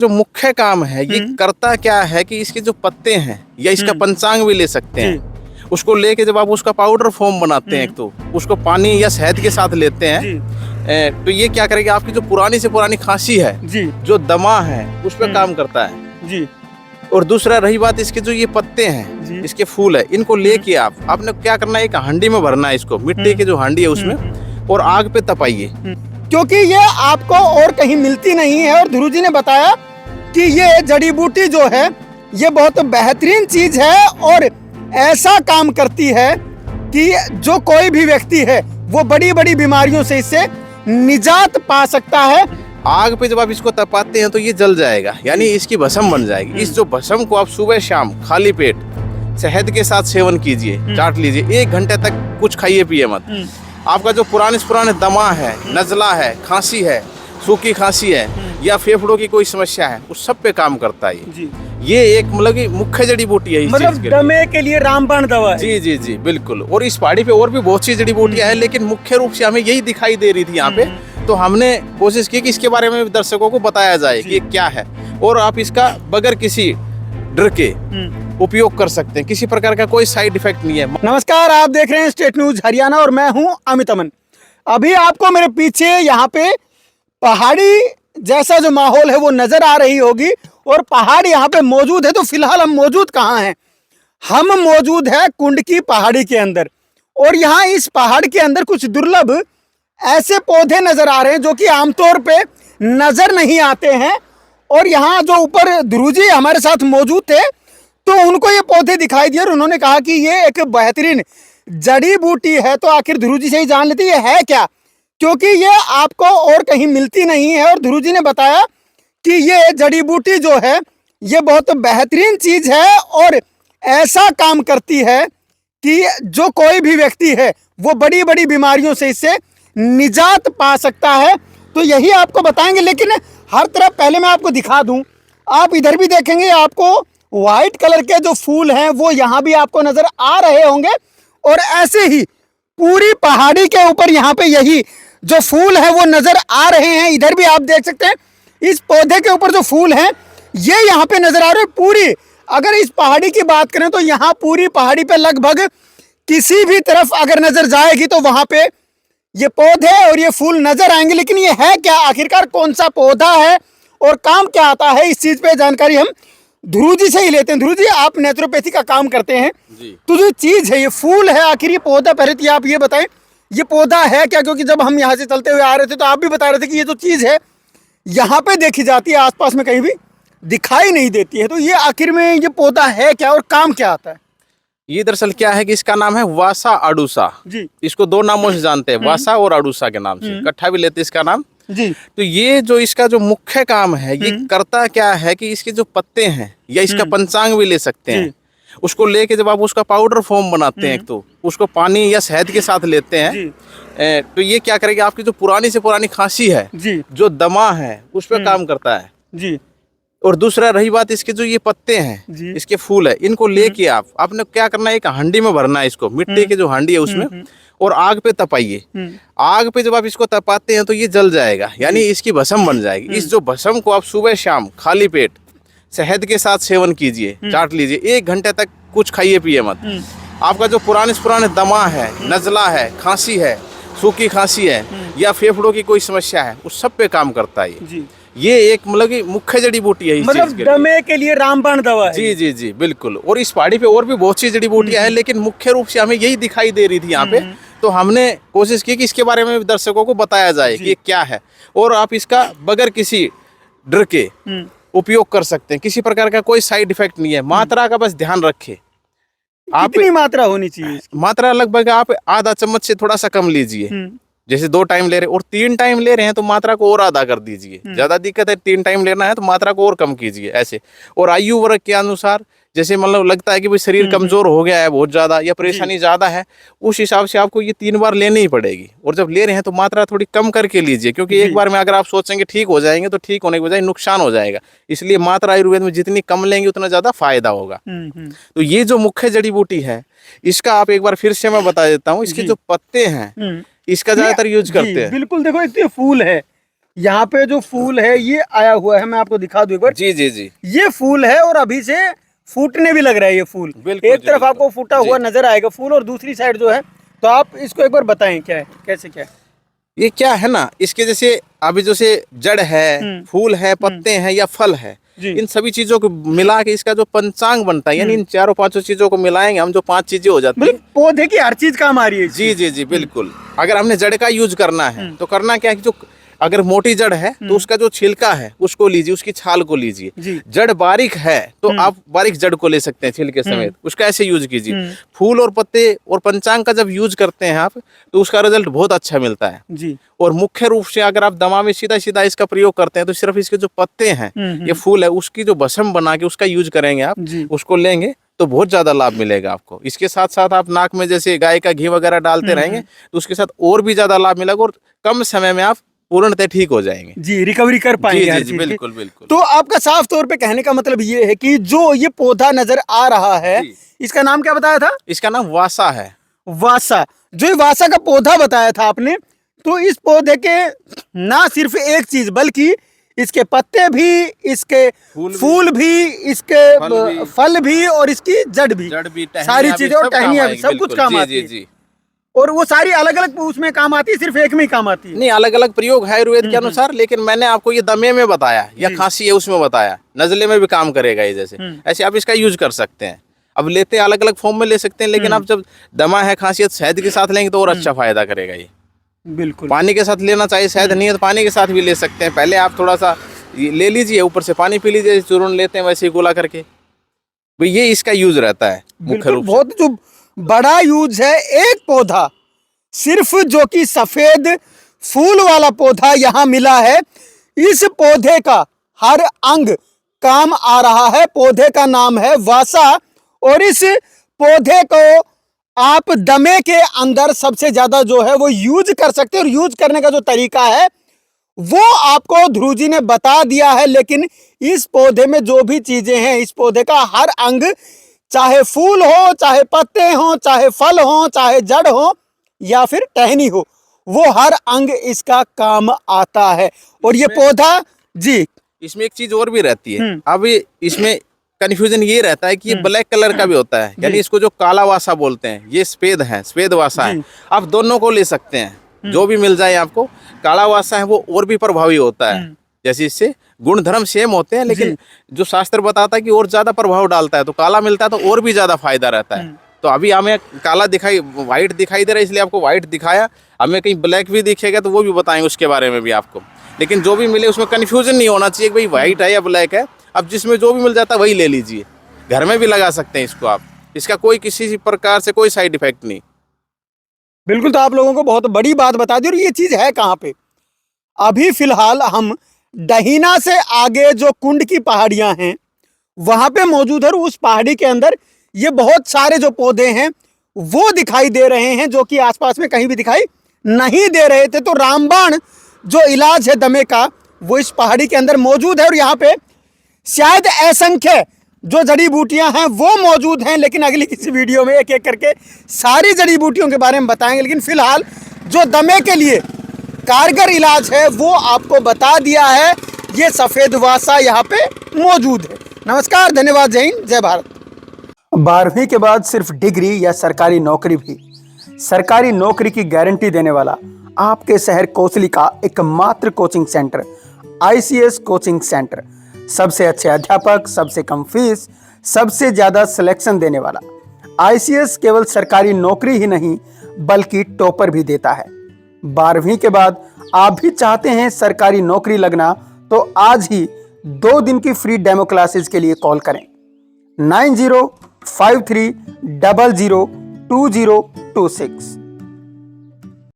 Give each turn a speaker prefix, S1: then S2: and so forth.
S1: जो मुख्य काम है ये करता क्या है कि इसके जो पत्ते हैं या इसका पंचांग भी ले सकते हैं, उसको लेके जब आप उसका पाउडर फॉर्म बनाते हैं तो उसको पानी या शहद के साथ लेते हैं तो ये क्या करेगा, आपकी जो पुरानी से पुरानी खांसी है जो दमा है उस पर काम करता है जी। और दूसरा रही बात इसके जो ये पत्ते हैं, इसके फूल है, इनको लेके आपने क्या करना है, एक हांडी में भरना है इसको, मिट्टी की जो हांडी है उसमें, और आग पे तपाइए,
S2: क्योंकि ये आपको और कहीं मिलती नहीं है। और ध्रुव जी ने बताया कि ये जड़ी बूटी जो है ये बहुत बेहतरीन चीज है और ऐसा काम करती है कि जो कोई भी व्यक्ति है वो बड़ी बड़ी बीमारियों से इससे निजात पा सकता है।
S1: आग पे जब आप इसको तपाते हैं तो ये जल जाएगा, यानी इसकी भस्म बन जाएगी। इस जो भस्म को आप सुबह शाम खाली पेट शहद के साथ सेवन कीजिए, चाट लीजिए, 1 घंटे तक कुछ खाइए पिए मत। आपका जो पुराने से पुराने दमा है, नजला है, खांसी है, सूखी खांसी है या फेफड़ों की कोई समस्या है, उस सब पे काम करता है ये एक मतलब की मुख्य जड़ी बूटी है इस
S2: मतलब
S1: चीज के
S2: दमे के लिए रामबाण दवा है।
S1: जी जी जी बिल्कुल। और इस पहाड़ी पे और भी बहुत सी जड़ी बूटियां हैं, लेकिन मुख्य रूप से हमें यही दिखाई दे रही थी यहाँ पे, तो हमने कोशिश की कि इसके बारे में दर्शकों को बताया जाए कि ये क्या है और आप इसका बगैर किसी डर के उपयोग कर सकते हैं, किसी प्रकार का कोई साइड इफेक्ट नहीं है।
S2: नमस्कार, आप देख रहे हैं स्टेट न्यूज हरियाणा और मैं हूं अमित अमन। अभी आपको मेरे पीछे यहाँ पे पहाड़ी जैसा जो माहौल है वो नजर आ रही होगी और पहाड़ यहाँ पे मौजूद है। तो फिलहाल हम मौजूद कहाँ हैं? हम मौजूद है कुंड की पहाड़ी के अंदर, और यहाँ इस पहाड़ के अंदर कुछ दुर्लभ ऐसे पौधे नजर आ रहे हैं जो कि आमतौर पे नजर नहीं आते हैं। और यहाँ जो ऊपर ध्रुव जी हमारे साथ मौजूद थे तो उनको ये पौधे दिखाई दिए और उन्होंने कहा कि ये एक बेहतरीन जड़ी बूटी है। तो आखिर ध्रुव जी से ही जान लेते ये है क्या, क्योंकि ये आपको और कहीं मिलती नहीं है। और ध्रुव जी ने बताया कि ये जड़ी बूटी जो है ये बहुत बेहतरीन चीज है और ऐसा काम करती है कि जो कोई भी व्यक्ति है वो बड़ी बड़ी बीमारियों से इससे निजात पा सकता है। तो यही आपको बताएंगे, लेकिन हर तरफ पहले मैं आपको दिखा दूं, आप इधर भी देखेंगे आपको व्हाइट कलर के जो फूल हैं वो यहाँ भी आपको नजर आ रहे होंगे। और ऐसे ही पूरी पहाड़ी के ऊपर यहाँ पे यही जो फूल है वो नजर आ रहे हैं। इधर भी आप देख सकते हैं इस पौधे के ऊपर जो फूल हैं ये यहाँ पे नजर आ रहे हैं। पूरी अगर इस पहाड़ी की बात करें तो यहाँ पूरी पहाड़ी पे लगभग किसी भी तरफ अगर नजर जाएगी तो वहां पे ये पौधे और ये फूल नजर आएंगे। लेकिन ये है क्या, आखिरकार कौन सा पौधा है और काम क्या आता है, इस चीज पे जानकारी हम ध्रुव जी से ही लेते हैं। ध्रुव जी, आप नेचुरोपैथी का काम करते हैं तो जो चीज है ये फूल है, आखिर ये पौधा, पहले तो आप ये बताएं ये पौधा है क्या, क्योंकि जब हम यहाँ से चलते हुए आ रहे थे तो आप भी बता रहे थे कि ये जो चीज है यहाँ पे देखी जाती है, आसपास में कहीं भी दिखाई नहीं देती है। तो ये आखिर में ये पौधा है क्या और काम क्या आता है?
S1: ये दरअसल क्या है कि इसका नाम है वासा अडूसा जी। इसको 2 नामों से जानते हैं, वासा और अडूसा के नाम से, इकट्ठा भी लेते हैं इसका नाम जी। तो ये जो इसका जो मुख्य काम है ये करता क्या है कि इसके जो पत्ते हैं या इसका पंचांग भी ले सकते हैं, उसको लेके जब आप उसका पाउडर फॉर्म बनाते हैं तो उसको पानी या शहद के साथ लेते हैं तो ये क्या करेगा, आपकी जो पुरानी से पुरानी खांसी है जो दमा है उस पर काम करता है जी। और दूसरा रही बात इसके जो ये पत्ते हैं, इसके फूल है, इनको लेके आपने क्या करना है, एक हांडी में भरना है इसको, मिट्टी की जो हांडी है उसमें, और आग पे तपाइए। आग पे जब आप इसको तपाते हैं तो ये जल जाएगा, यानी इसकी भस्म बन जाएगी। इस जो भस्म को आप सुबह शाम खाली पेट शहद के साथ सेवन कीजिए, चाट लीजिए, 1 घंटे तक कुछ खाइए पिए मत। आपका जो पुराने से पुराने दमा है, नजला है, खांसी है, सूखी खांसी है या फेफड़ों की कोई समस्या है, उस सब पे काम करता है ये एक मतलब की मुख्य जड़ी बूटी है इस
S2: मतलब
S1: चीज के
S2: दमे के लिए रामबाण दवा है।
S1: जी जी जी बिल्कुल। और इस पहाड़ी पे और भी बहुत सी जड़ी बूटियां हैं, लेकिन मुख्य रूप से हमें यही दिखाई दे रही थी यहाँ पे, तो हमने कोशिश की कि इसके बारे में दर्शकों को बताया जाए कि ये क्या है और आप इसका बगैर किसी डर के उपयोग कर सकते हैं, किसी प्रकार का कोई साइड इफेक्ट नहीं है। मात्रा का बस ध्यान रखें।
S2: आप कितनी मात्रा होनी चाहिए?
S1: मात्रा लगभग आप आधा चम्मच से थोड़ा सा कम लीजिए। जैसे 2 टाइम ले रहे और 3 टाइम ले रहे हैं तो मात्रा को और आधा कर दीजिए। ज्यादा दिक्कत है 3 टाइम लेना है तो मात्रा को और कम कीजिए ऐसे। और आयु वर्ग के अनुसार जैसे मतलब लगता है कि भाई शरीर कमजोर हो गया है बहुत ज्यादा या परेशानी ज्यादा है, उस हिसाब से आपको ये 3 बार लेनी ही पड़ेगी। और जब ले रहे हैं तो मात्रा थोड़ी कम करके लीजिए, क्योंकि एक बार में अगर आप सोचेंगे ठीक हो जाएंगे तो ठीक होने के बजाय नुकसान हो जाएगा। इसलिए मात्रा आयुर्वेद में जितनी कम लेंगे उतना ज्यादा फायदा होगा। तो ये जो मुख्य जड़ी बूटी है इसका आप एक बार फिर से मैं बता देता हूँ। इसके जो पत्ते हैं इसका ज्यादातर यूज करते हैं।
S2: बिल्कुल, देखो एक तो फूल है यहाँ पे जो फूल है ये आया हुआ है, मैं आपको दिखा दूं एक बार।
S1: जी जी जी,
S2: ये फूल है और अभी से फूटने भी लग रहा है ये फूल।
S1: बिल्कुल
S2: एक
S1: जी,
S2: तरफ
S1: बिल्कुल।
S2: आपको फूटा हुआ नजर आएगा फूल और दूसरी साइड जो है, तो आप इसको एक बार बताएं क्या है, कैसे क्या है।
S1: ये क्या है ना, इसके जैसे अभी जैसे जड़ है, फूल है, पत्ते हैं या फल है,
S2: जी।
S1: इन सभी चीजों को मिला के इसका जो पंचांग बनता है, यानी इन चारों पांचों चीजों को मिलाएंगे हम, जो 5 चीजें हो जाती है।
S2: मतलब पौधे की हर चीज काम आ रही है इसकी।
S1: जी जी जी, बिल्कुल। अगर हमने जड़ का यूज करना है तो करना क्या है कि जो अगर मोटी जड़ है तो उसका जो छिलका है उसको लीजिए, उसकी छाल को लीजिए।
S2: जी।
S1: जड़ बारीक है तो आप बारीक जड़ को ले सकते हैं छिलके समेत, उसका ऐसे यूज कीजिए। फूल और पत्ते और पंचांग का जब यूज करते हैं आप तो उसका रिजल्ट बहुत अच्छा मिलता है।
S2: जी।
S1: और मुख्य रूप से अगर आप दमा में सीधा सीधा इसका प्रयोग करते हैं तो सिर्फ इसके जो पत्ते हैं ये फूल है उसकी जो भस्म बना के उसका यूज करेंगे आप, उसको लेंगे तो बहुत ज्यादा लाभ मिलेगा आपको। इसके साथ साथ आप नाक में जैसे गाय का घी वगैरह डालते रहेंगे तो उसके साथ और भी ज्यादा लाभ मिलेगा और कम समय में आप पूर्णतः ठीक हो जाएंगे।
S2: जी, रिकवरी कर पाएंगे
S1: जी
S2: हर
S1: जी जी,
S2: चीज की।
S1: बिल्कुल बिल्कुल।
S2: तो आपका साफ तौर पे कहने का मतलब ये है कि जो ये पौधा नजर आ रहा है,
S1: जी।
S2: इसका नाम क्या बताया था?
S1: इसका नाम वासा है।
S2: वासा। जो ये वासा का पौधा बताया था आपने, तो इस पौधे के ना सिर्फ एक चीज बल्कि इसके पत्ते भी, इसके फूल भी, इसके फल भी और इसकी जड़ भी, सारी चीजें और टहनियां भी, सब कुछ काम आती है। और वो सारी अलग अलग उसमें काम आती है, सिर्फ एक में ही काम आती है?
S1: नहीं, अलग अलग प्रयोग है आयुर्वेद के अनुसार, लेकिन मैंने आपको ये दमे में बताया या खांसी है उसमें बताया, नजले में भी काम करेगा ये। जैसे ऐसे आप इसका यूज कर सकते हैं। अब लेते हैं अलग अलग फॉर्म में ले सकते हैं, लेकिन आप जब दमा है, खांसी है, शहद के साथ लेंगे तो और अच्छा फायदा करेगा ये।
S2: बिल्कुल।
S1: पानी के साथ लेना चाहिए, शहद नहीं है तो पानी के साथ भी ले सकते हैं। पहले आप थोड़ा सा ले लीजिए, ऊपर से पानी पी लीजिए, चूर्ण लेते हैं वैसे ही गोला करके। भाई ये इसका यूज रहता है मुख्य रूप से।
S2: बहुत जो बड़ा यूज है, एक पौधा सिर्फ जो कि सफेद फूल वाला पौधा यहाँ मिला है, इस पौधे का हर अंग काम आ रहा है। पौधे का नाम है वासा और इस पौधे को आप दमे के अंदर सबसे ज्यादा जो है वो यूज कर सकते हैं। और यूज करने का जो तरीका है वो आपको ध्रुव जी ने बता दिया है। लेकिन इस पौधे में जो भी चीजें हैं, इस पौधे का हर अंग, चाहे फूल हो, चाहे पत्ते हो, चाहे फल हो, चाहे जड़ हो या फिर टहनी हो, वो हर अंग इसका काम आता है। और ये पौधा जी,
S1: इसमें एक चीज और भी रहती है। अब इसमें कंफ्यूजन ये रहता है कि ये ब्लैक कलर का भी होता है, यानी इसको जो काला वासा बोलते हैं, ये सफेद है, सफेद वासा है। आप दोनों को ले सकते हैं, जो भी मिल जाए आपको। काला वासा है वो और भी प्रभावी होता है, जैसे इससे गुण धर्म सेम होते हैं, लेकिन जो शास्त्र बताता है कि और ज्यादा प्रभाव डालता है, तो काला मिलता है तो और भी ज्यादा फायदा रहता है। तो अभी हमें काला व्हाइट दिखाई दे रहा है, इसलिए आपको व्हाइट दिखाया। हमें कहीं ब्लैक भी दिखेगा तो वो भी बताएंगे उसके बारे में भी आपको। लेकिन जो भी मिले उसमें कंफ्यूजन नहीं होना चाहिए कि भाई व्हाइट है या ब्लैक है। अब जिसमें जो भी मिल जाता है वही ले लीजिए, घर में भी लगा सकते हैं इसको आप। इसका कोई किसी प्रकार से कोई साइड इफेक्ट नहीं।
S2: बिल्कुल। तो आप लोगों को बहुत बड़ी बात बता दी। और ये चीज है कहाँ पे? अभी फिलहाल हम डहीना से आगे जो कुंड की पहाड़ियां हैं वहां पे मौजूद है। उस पहाड़ी के अंदर ये बहुत सारे जो पौधे हैं वो दिखाई दे रहे हैं, जो कि आसपास में कहीं भी दिखाई नहीं दे रहे थे। तो रामबाण जो इलाज है दमे का, वो इस पहाड़ी के अंदर मौजूद है। और यहाँ पे शायद असंख्य जो जड़ी बूटियां हैं वो मौजूद हैं, लेकिन अगली किसी वीडियो में एक एक करके सारी जड़ी बूटियों के बारे में बताएंगे। लेकिन फिलहाल जो दमे के लिए कारगर इलाज है वो आपको बता दिया है। ये सफेद वासा यहाँ पे मौजूद है। नमस्कार, धन्यवाद, जय हिंद, जय भारत। 12वीं के बाद सिर्फ डिग्री या सरकारी नौकरी भी, सरकारी नौकरी की गारंटी देने वाला आपके शहर कोसली का एकमात्र coaching centre ICS coaching centre. सबसे अच्छे अध्यापक, सबसे कम फीस, सबसे ज्यादा सिलेक्शन देने वाला। ICS केवल सरकारी नौकरी ही नहीं बल्कि टॉपर भी देता है। 12वीं के बाद आप भी चाहते हैं सरकारी नौकरी लगना, तो आज ही 2 दिन की फ्री डेमो क्लासेस के लिए कॉल करें 9053002026।